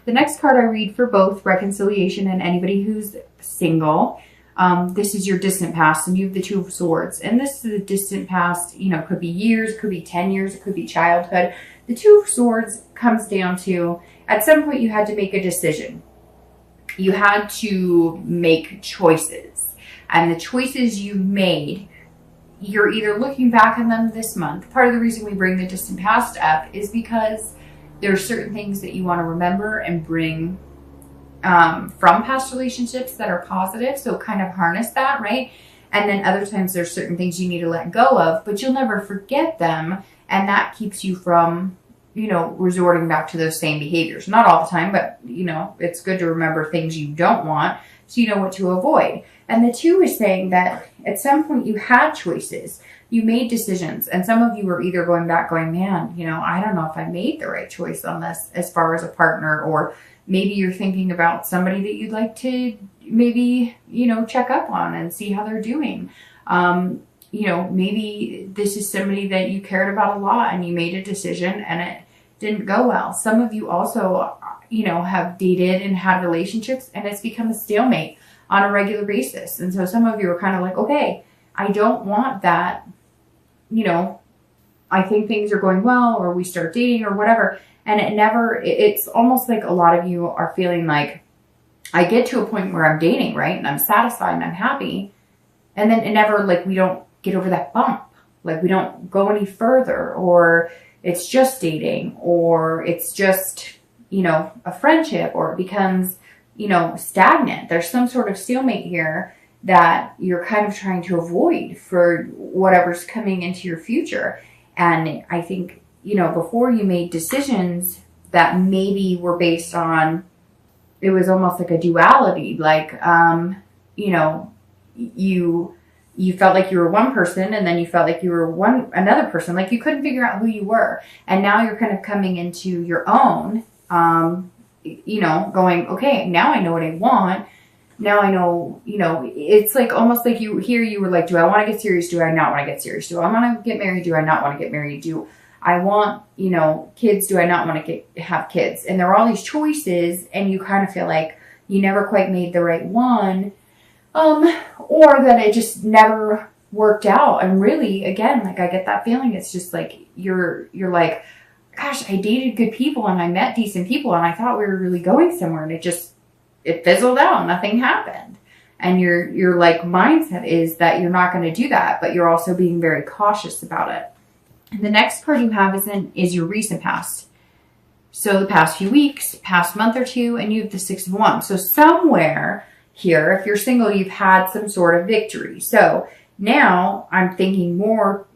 The next card I read for both reconciliation and anybody who's single, this is your distant past, and you have the Two of Swords. And this is the distant past, you know, could be years, could be 10 years, it could be childhood. The Two of Swords comes down to, at some point you had to make a decision. You had to make choices. And the choices you made, you're either looking back on them this month. Part of the reason we bring the distant past up is because there are certain things that you want to remember and bring from past relationships that are positive. So kind of harness that, right? And then other times there's certain things you need to let go of, but you'll never forget them. And that keeps you from, you know, resorting back to those same behaviors. Not all the time, but, you know, it's good to remember things you don't want so you know what to avoid. And the Two is saying that at some point you had choices. You made decisions, and some of you were either going back going, man, you know, I don't know if I made the right choice on this as far as a partner, or maybe you're thinking about somebody that you'd like to maybe, you know, check up on and see how they're doing. You know, maybe this is somebody that you cared about a lot and you made a decision and it didn't go well. Some of you also, you know, have dated and had relationships and it's become a stalemate on a regular basis. And so some of you are kind of like, okay, I don't want that. You know, I think things are going well, or we start dating or whatever. And it's almost like a lot of you are feeling like, I get to a point where I'm dating, right? And I'm satisfied and I'm happy. And then it never, like, we don't get over that bump. Like, we don't go any further, or it's just dating, or it's just, you know, a friendship, or it becomes, you know, stagnant. There's some sort of stalemate here that you're kind of trying to avoid for whatever's coming into your future. And I think, you know, before you made decisions that maybe were based on, it was almost like a duality, like, you know, you felt like you were one person, and then you felt like you were another person, like you couldn't figure out who you were. And now you're kind of coming into your own, you know, going, okay, now I know what I want. Now I know, you know, it's like almost like you were like, do I want to get serious? Do I not want to get serious? Do I want to get married? Do I not want to get married? Do I want, you know, kids? Do I not want to have kids? And there are all these choices, and you kind of feel like you never quite made the right one, or that it just never worked out. And really, again, like, I get that feeling. It's just like you're like, gosh, I dated good people and I met decent people and I thought we were really going somewhere, and it fizzled out. Nothing happened. And your like mindset is that you're not going to do that, but you're also being very cautious about it. And the next card you have is your recent past. So the past few weeks, past month or two, and you have the Six of Wands. So somewhere here, if you're single, you've had some sort of victory. So now I'm thinking more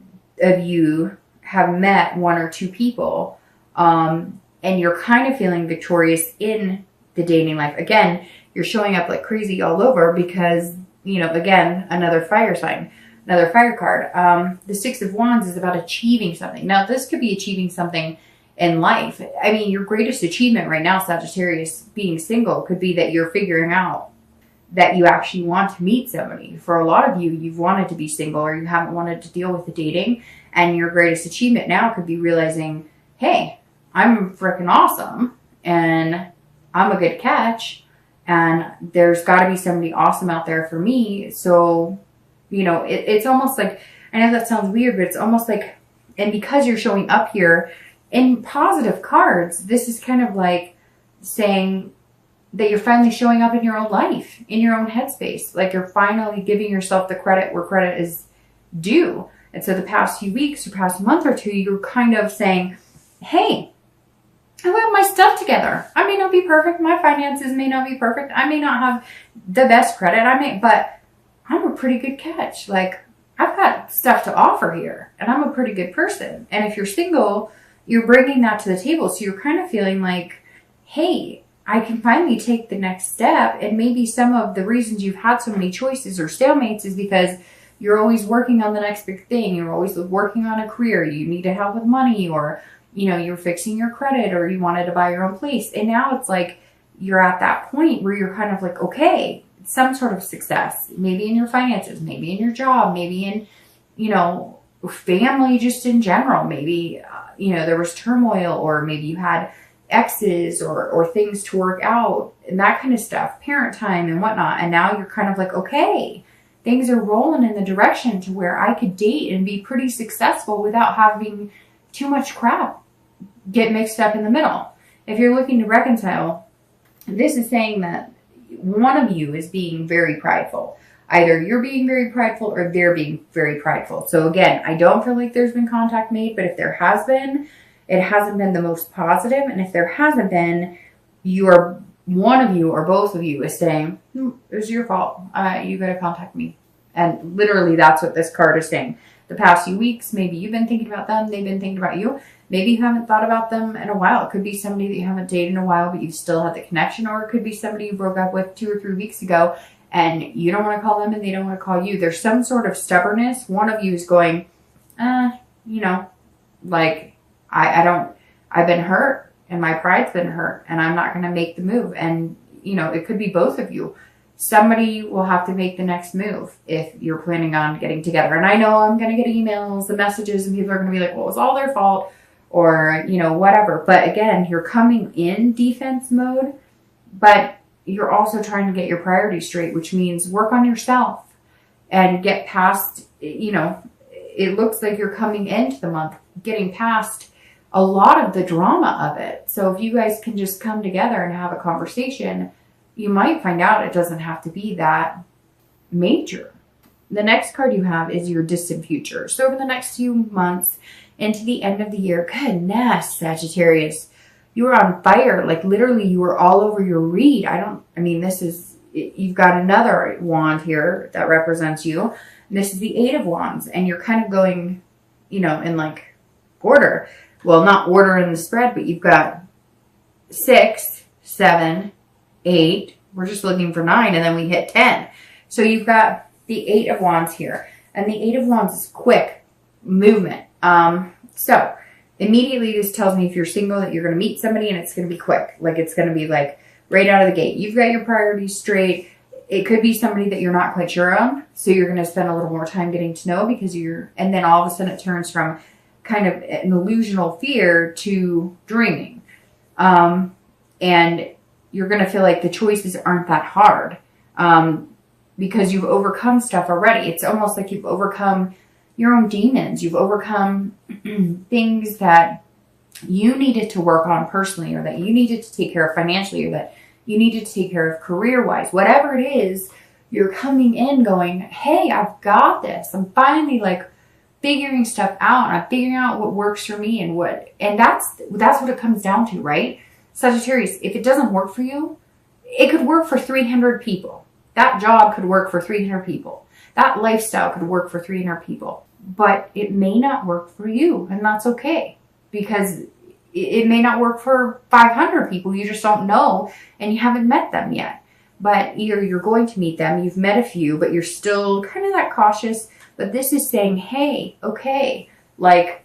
of you have met one or two people, and you're kind of feeling victorious in the dating life. Again, you're showing up like crazy all over because, you know, again, another fire sign, another fire card. The Six of Wands is about achieving something. Now, this could be achieving something in life. I mean, your greatest achievement right now, Sagittarius, being single, could be that you're figuring out that you actually want to meet somebody. For a lot of you, you've wanted to be single, or you haven't wanted to deal with the dating. And your greatest achievement now could be realizing, hey, I'm freaking awesome and I'm a good catch, and there's got to be somebody awesome out there for me. So, you know, it's almost like, I know that sounds weird, but it's almost like, and because you're showing up here in positive cards, this is kind of like saying that you're finally showing up in your own life, in your own headspace. Like, you're finally giving yourself the credit where credit is due. And so the past few weeks or past month or two, you're kind of saying, hey, I have my stuff together. I may not be perfect. My finances may not be perfect. I may not have the best credit. But I'm a pretty good catch. Like, I've got stuff to offer here, and I'm a pretty good person. And if you're single, you're bringing that to the table. So you're kind of feeling like, hey, I can finally take the next step. And maybe some of the reasons you've had so many choices or stalemates is because you're always working on the next big thing. You're always working on a career. You need to help with money, or, you know, you're fixing your credit, or you wanted to buy your own place. And now it's like you're at that point where you're kind of like, okay, some sort of success, maybe in your finances, maybe in your job, maybe in, you know, family, just in general. Maybe, you know, there was turmoil, or maybe you had exes or things to work out and that kind of stuff, parent time and whatnot. And now you're kind of like, okay, things are rolling in the direction to where I could date and be pretty successful without having too much crap get mixed up in the middle. If you're looking to reconcile, this is saying that one of you is being very prideful. Either you're being very prideful or they're being very prideful. So again, I don't feel like there's been contact made, but if there has been, it hasn't been the most positive. And if there hasn't been, one of you or both of you is saying, it was your fault. You got to contact me. And literally that's what this card is saying. The past few weeks, maybe you've been thinking about them. They've been thinking about you. Maybe you haven't thought about them in a while. It could be somebody that you haven't dated in a while, but you still have the connection. Or it could be somebody you broke up with 2 or 3 weeks ago and you don't want to call them and they don't want to call you. There's some sort of stubbornness. One of you is going, like, I've been hurt and my pride's been hurt and I'm not going to make the move. And, it could be both of you. Somebody will have to make the next move if you're planning on getting together. And I know I'm going to get emails and messages and people are going to be like, well, it's all their fault or, whatever. But again, you're coming in defense mode, but you're also trying to get your priorities straight, which means work on yourself and get past, it looks like you're coming into the month, getting past a lot of the drama of it. So if you guys can just come together and have a conversation, you might find out it doesn't have to be that major. The next card you have is your distant future. So over the next few months into the end of the year, goodness, Sagittarius, you were on fire. Like literally you were all over your read. You've got another wand here that represents you. This is the 8 of Wands and you're kind of going, in like order. Well, not order in the spread, but you've got 6, 7, 8. We're just looking for 9 and then we hit 10. So you've got the 8 of Wands here. And the 8 of Wands is quick movement. So immediately this tells me if you're single that you're going to meet somebody and it's going to be quick. Like it's going to be like right out of the gate. You've got your priorities straight. It could be somebody that you're not quite sure on. So you're going to spend a little more time getting to know because and then all of a sudden it turns from kind of an illusional fear to dreaming. And you're going to feel like the choices aren't that hard because you've overcome stuff already. It's almost like you've overcome your own demons. You've overcome things that you needed to work on personally or that you needed to take care of financially or that you needed to take care of career-wise. Whatever it is, you're coming in going, hey, I've got this. I'm finally like figuring stuff out. I'm figuring out what works for me and that's what it comes down to, right? Sagittarius, if it doesn't work for you, it could work for 300 people. That job could work for 300 people. That lifestyle could work for 300 people. But it may not work for you, and that's okay. Because it may not work for 500 people. You just don't know, and you haven't met them yet. But either you're going to meet them, you've met a few, but you're still kind of that cautious. But this is saying, hey, okay, like,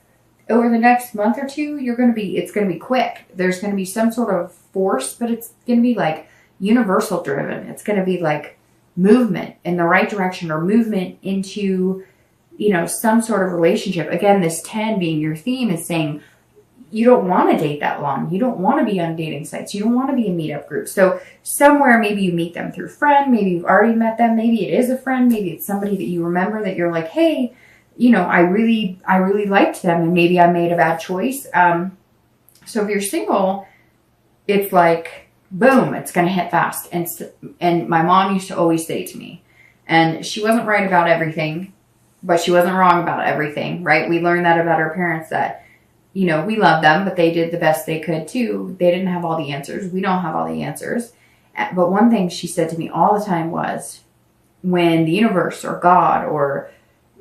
over the next month or two, it's going to be quick. There's going to be some sort of force, but it's going to be like universal driven. It's going to be like movement in the right direction or movement into, some sort of relationship. Again, this 10 being your theme is saying you don't want to date that long. You don't want to be on dating sites. You don't want to be in meetup groups. So somewhere maybe you meet them through friend. Maybe you've already met them. Maybe it is a friend. Maybe it's somebody that you remember that you're like, hey, I really liked them and maybe I made a bad choice. So if you're single, it's like, boom, it's going to hit fast. And my mom used to always say to me, and she wasn't right about everything, but she wasn't wrong about everything, right? We learned that about our parents that, we love them, but they did the best they could too. They didn't have all the answers. We don't have all the answers. But one thing she said to me all the time was, when the universe or God or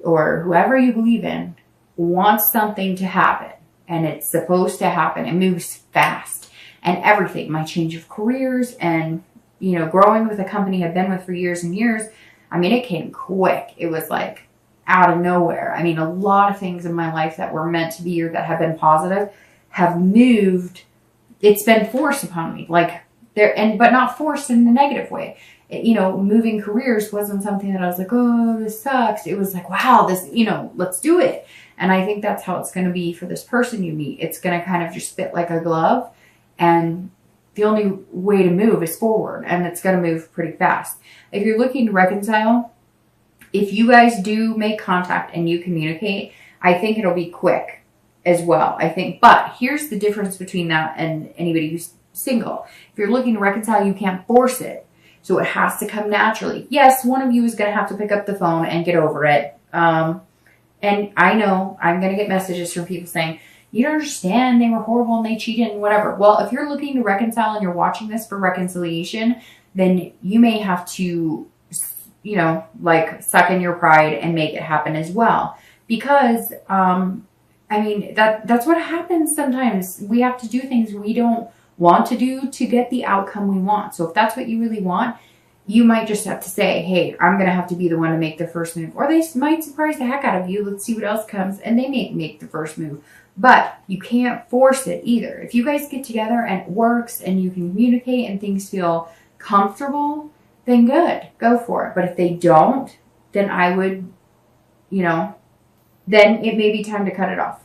whoever you believe in wants something to happen and it's supposed to happen, it moves fast. And everything, my change of careers and, growing with a company I've been with for years and years, it came quick. It was like out of nowhere. A lot of things in my life that were meant to be or that have been positive have moved. It's been forced upon me, but not forced in a negative way. Moving careers wasn't something that I was like, oh, this sucks. It was like, wow, this, let's do it. And I think that's how it's going to be for this person you meet. It's going to kind of just fit like a glove. And the only way to move is forward, and it's going to move pretty fast. If you're looking to reconcile, if you guys do make contact and you communicate, I think it'll be quick as well. I think, but here's the difference between that and anybody who's single. If you're looking to reconcile, you can't force it. So it has to come naturally. Yes, one of you is going to have to pick up the phone and get over it. And I know I'm going to get messages from people saying, you don't understand, they were horrible and they cheated and whatever. Well, if you're looking to reconcile and you're watching this for reconciliation, then you may have to, you know, like suck in your pride and make it happen as well. Because, I mean, that's what happens sometimes. We have to do things we don't want to do to get the outcome we want. So if that's what you really want, you might just have to say, hey, I'm going to have to be the one to make the first move. Or they might surprise the heck out of you. Let's see what else comes. And they may make the first move. But you can't force it either. If you guys get together and it works and you can communicate and things feel comfortable, then good. Go for it. But if they don't, then I would, you know, then it may be time to cut it off.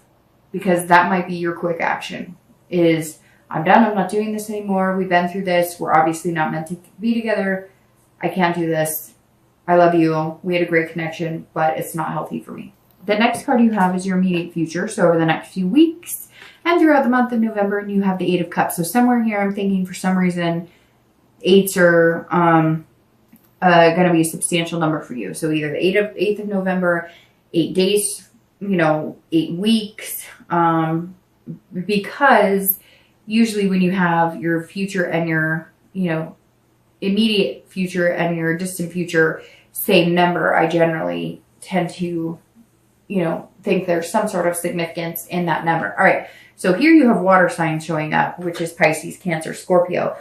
Because that might be your quick action. Is, I'm done. I'm not doing this anymore. We've been through this. We're obviously not meant to be together. I can't do this. I love you. We had a great connection, but it's not healthy for me. The next card you have is your immediate future. So over the next few weeks and throughout the month of November, and you have the Eight of Cups. So somewhere here, I'm thinking for some reason, eights are going to be a substantial number for you. So either the 8th of November, 8 days, you know, 8 weeks, because usually when you have your future and your, you know, immediate future and your distant future same number, I generally tend to, you know, think there's some sort of significance in that number. All right. So here you have water signs showing up, which is Pisces, Cancer, Scorpio,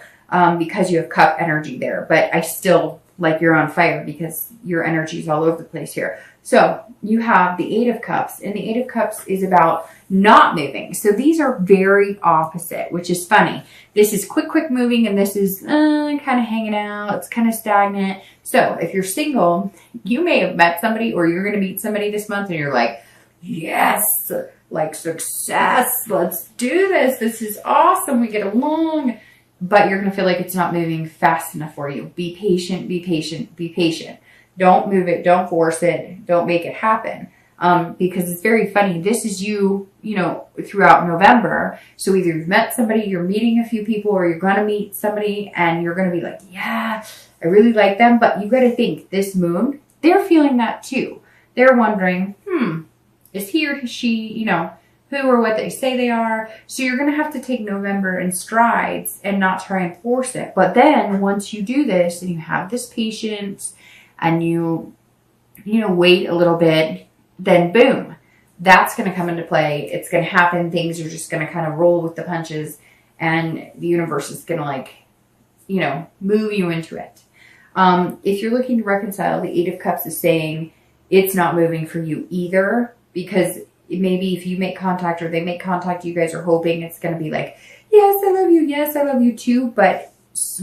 because you have cup energy there. But I still like you're on fire because your energy is all over the place here. So you have the Eight of Cups, and the Eight of Cups is about not moving. So these are very opposite, which is funny. This is quick moving, and this is kind of hanging out. It's kind of stagnant. So if you're single, you may have met somebody, or you're going to meet somebody this month, and you're like, yes, like success. Let's do this. This is awesome. We get along. But you're going to feel like it's not moving fast enough for you. Be patient, be patient, be patient. Don't move it. Don't force it. Don't make it happen. Because it's very funny. This is you, you know, throughout November. So either you've met somebody, you're meeting a few people, or you're going to meet somebody and you're going to be like, yeah, I really like them. But you got to think this moon, they're feeling that too. They're wondering, is he or she, you know, who or what they say they are. So you're going to have to take November in strides and not try and force it. But then once you do this and you have this patience and you know, wait a little bit, then boom, that's going to come into play. It's going to happen. Things are just going to kind of roll with the punches, and the universe is going to, like, you know, move you into it. If you're looking to reconcile, the Eight of Cups is saying it's not moving for you either, because maybe if you make contact or they make contact, you guys are hoping it's going to be like, yes, I love you. Yes, I love you too. But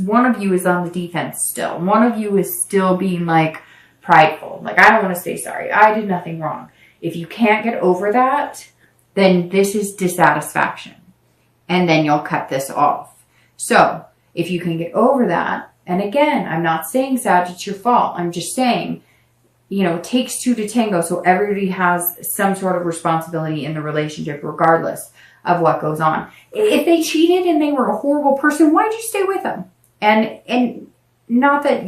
one of you is on the defense still. One of you is still being like prideful. Like, I don't want to say sorry. I did nothing wrong. If you can't get over that, then this is dissatisfaction. And then you'll cut this off. So if you can get over that, and again, I'm not saying, Sag, it's your fault. I'm just saying, you know, it takes two to tango, so everybody has some sort of responsibility in the relationship, regardless of what goes on. If they cheated and they were a horrible person, why'd you stay with them? And not that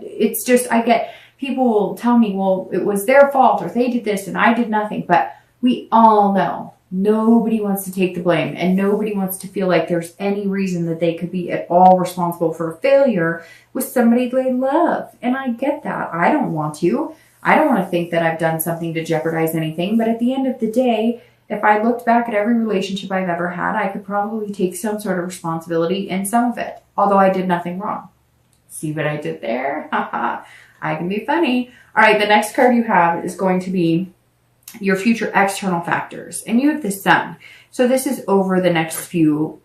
it's just, I get, people will tell me, well, it was their fault, or they did this and I did nothing. But we all know nobody wants to take the blame, and nobody wants to feel like there's any reason that they could be at all responsible for a failure with somebody they love. And I get that. I don't want to. I don't want to think that I've done something to jeopardize anything. But at the end of the day, if I looked back at every relationship I've ever had, I could probably take some sort of responsibility in some of it, although I did nothing wrong. See what I did there? Haha. I can be funny. All right, the next card you have is going to be your future external factors, and you have the Sun. So this is over the next few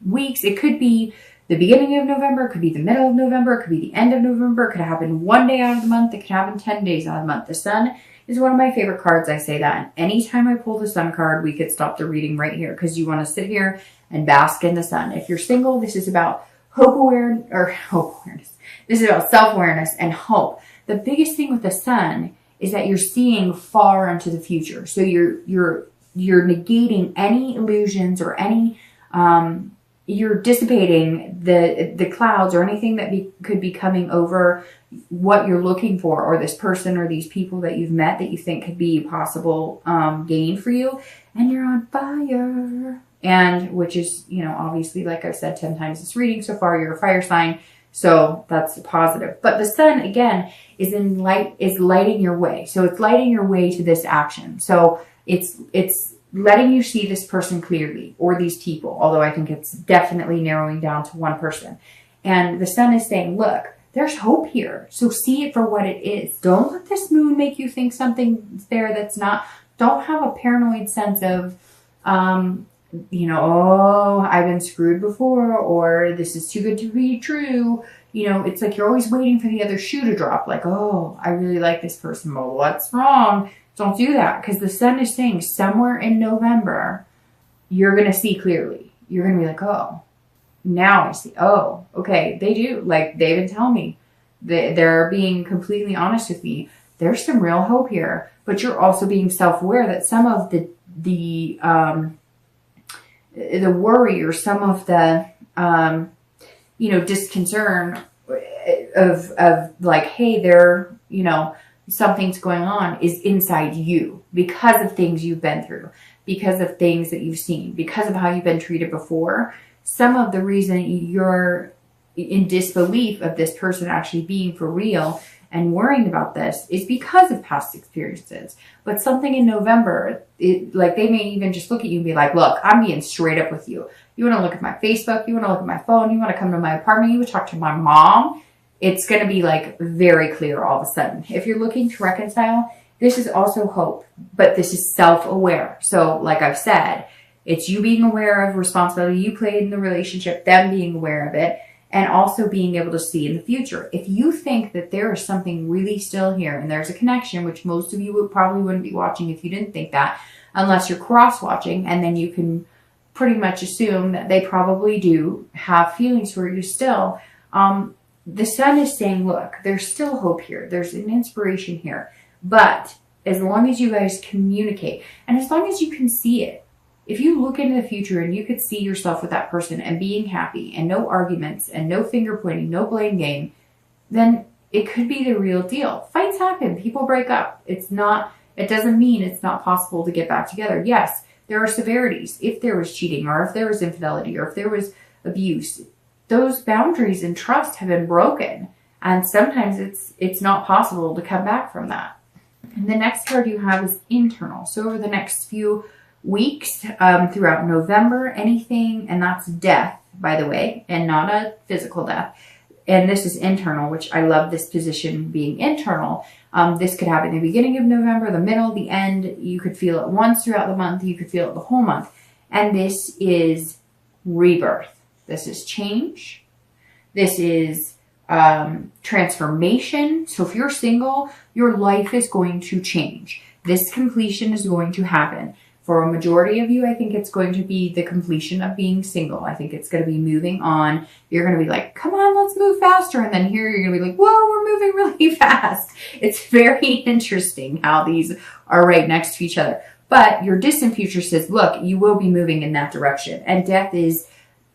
weeks. It could be the beginning of November, it could be the middle of November, it could be the end of November, it could happen one day out of the month, it could happen 10 days out of the month. The Sun is one of my favorite cards. I say that. And anytime I pull the Sun card, we could stop the reading right here, because you want to sit here and bask in the sun. If you're single, this is about hope awareness. This is about self-awareness and hope. The biggest thing with the sun is that you're seeing far into the future. So you're negating any illusions or any, you're dissipating the clouds or anything that could be coming over what you're looking for, or this person or these people that you've met that you think could be possible gain for you. And you're on fire. And which is, obviously, like I've said 10 times this reading so far, you're a fire sign. So that's positive. But the sun, again, is lighting your way. So it's lighting your way to this action. So it's letting you see this person clearly, or these people, although I think it's definitely narrowing down to one person. And the sun is saying, look, there's hope here. So see it for what it is. Don't let this moon make you think something's there that's not. Don't have a paranoid sense of, oh, I've been screwed before, or this is too good to be true. It's like you're always waiting for the other shoe to drop. Like, oh, I really like this person. Well, what's wrong? Don't do that, because the sun is saying somewhere in November, you're going to see clearly. You're going to be like, oh, now I see. Oh, okay, they do. Like, they've been telling me. They're being completely honest with me. There's some real hope here. But you're also being self-aware that some of the worry, or some of the, disconcern of like, hey, something's going on, is inside you because of things you've been through, because of things that you've seen, because of how you've been treated before. Some of the reason you're in disbelief of this person actually being for real and worrying about this is because of past experiences. But something in November, like they may even just look at you and be like, look, I'm being straight up with you. You want to look at my Facebook, you want to look at my phone, you want to come to my apartment, you want to talk to my mom. It's going to be like very clear all of a sudden. If you're looking to reconcile, this is also hope, but this is self-aware. So like I've said, it's you being aware of responsibility you played in the relationship, them being aware of it, and also being able to see in the future. If you think that there is something really still here and there's a connection, which most of you probably wouldn't be watching if you didn't think that, unless you're cross-watching, and then you can pretty much assume that they probably do have feelings for you still. The sun is saying, look, there's still hope here. There's an inspiration here. But as long as you guys communicate, and as long as you can see it, if you look into the future and you could see yourself with that person and being happy and no arguments and no finger pointing, no blame game, then it could be the real deal. Fights happen. People break up. It doesn't mean it's not possible to get back together. Yes, there are severities. If there was cheating, or if there was infidelity, or if there was abuse, those boundaries and trust have been broken. And sometimes it's not possible to come back from that. And the next card you have is internal. So over the next few weeks, throughout November, anything, and that's death, by the way, and not a physical death. And this is internal, which I love this position being internal. This could happen in the beginning of November, the middle, the end. You could feel it once throughout the month. You could feel it the whole month. And this is rebirth. This is change. This is transformation. So if you're single, your life is going to change. This completion is going to happen. For a majority of you, I think it's going to be the completion of being single. I think it's going to be moving on. You're going to be like, come on, let's move faster. And then here you're going to be like, whoa, we're moving really fast. It's very interesting how these are right next to each other. But your distant future says, look, you will be moving in that direction. And death is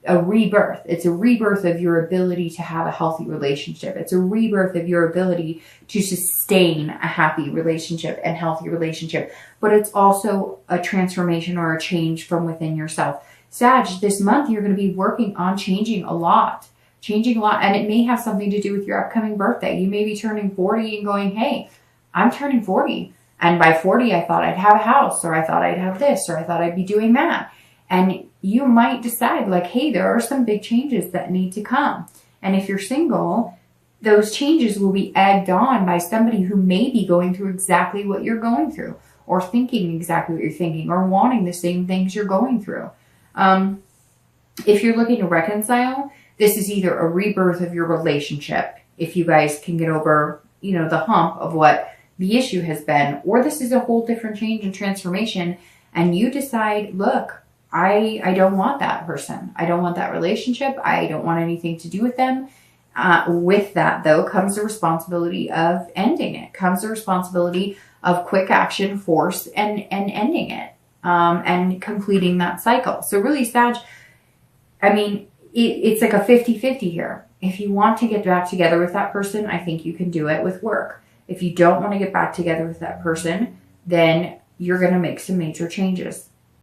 a rebirth. It's a rebirth of your ability to have a healthy relationship. It's a rebirth of your ability to sustain a happy relationship and healthy relationship. But it's also a transformation or a change from within yourself. Sag, this month you're going to be working on changing a lot. And it may have something to do with your upcoming birthday. You may be turning 40 and going, hey, I'm turning 40. And by 40, I thought I'd have a house, or I thought I'd have this, or I thought I'd be doing that. And you might decide like, hey, there are some big changes that need to come. And if you're single, those changes will be egged on by somebody who may be going through exactly what you're going through, or thinking exactly what you're thinking, or wanting the same things you're going through. If you're looking to reconcile, this is either a rebirth of your relationship, if you guys can get over, the hump of what the issue has been, or this is a whole different change and transformation, and you decide, look, I don't want that person. I don't want that relationship. I don't want anything to do with them. With that, though, comes the responsibility of ending it, comes the responsibility of quick action, force, and ending it, and completing that cycle. So really, Sag, I mean, it's like a 50-50 here. If you want to get back together with that person, I think you can do it with work. If you don't want to get back together with that person, then you're going to make some major changes.